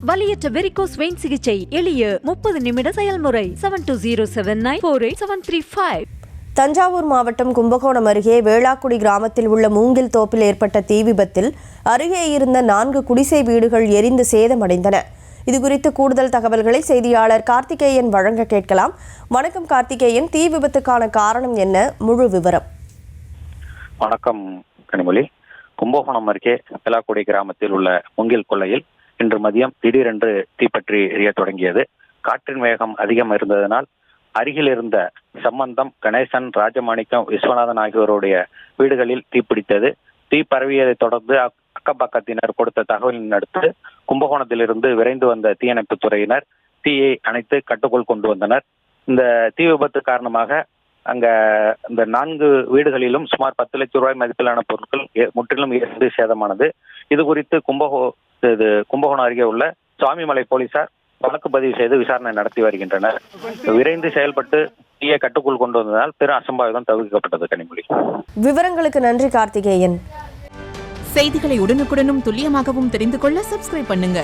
வலியற்ற varicose vein சிகிச்சை எளிய 30 நிமிட செயல்முறை 7207948735. தஞ்சாவூர் மாவட்டம் கும்பகோணம் அருகே வேளாக்குடி கிராமத்தில் உள்ள மூங்கில் தோப்பில் ஏற்பட்ட தீ விபத்தில் அருகே இருந்த 4 குடிசை வீடுகள் எரிந்து சேதமடைந்தன. இதுகுறித்து கூடுதல் தகவல்களை செய்தியாளர் கார்த்திகேயன் வழங்க கேட்கலாம். வணக்கம் கார்த்திகேயன், தீ விபத்துக்கான காரணம் என்ன, முழு விவரம்? வணக்கம் கனிமொழி. கும்பகோணம் அருகே வேளாக்குடி கிராமத்தில் உள்ள மூங்கில் கொல்லையில் இன்று மதியம் திடீரென்று தீப்பற்றி எரிய தொடங்கியது. காற்றின் வேகம் அதிகம் இருந்ததனால் அருகில் இருந்த சம்பந்தம், கணேசன், ராஜமாணிக்கம், விஸ்வநாதன் ஆகியோருடைய வீடுகளில் தீப்பிடித்தது. தீ பரவியதை தொடர்ந்து அக்கப்பக்கத்தினர் கொடுத்த தகவலின் அடுத்து கும்பகோணத்திலிருந்து விரைந்து வந்த தீயணைப்பு துறையினர் தீயை அணைத்து கட்டுக்குள் கொண்டு வந்தனர். இந்த தீ விபத்து காரணமாக அங்க இந்த 4 வீடுகளிலும் சுமார் 10 லட்சம் ரூபாய் மதிப்பிலான பொருட்கள் முற்றிலும் எரிந்து சேதமானது. இது குறித்து கும்பகோணம் அருகே உள்ள சுவாமிமலை போலீசார் வழக்கு பதிவு செய்து விசாரணை நடத்தி வருகின்றனர். விரைந்து செயல்பட்டு தீயை கட்டுக்குள் கொண்டு வந்ததால் பெரும் அசம்பாவிதம் தவிர்க்கப்பட்டது. கனிமொழி, விவரங்களுக்கு நன்றி கார்த்திகேயன். செய்திகளை உடனுக்குடனும் துல்லியமாகவும் தெரிந்து கொள்ள சப்ஸ்கிரைப் பண்ணுங்க.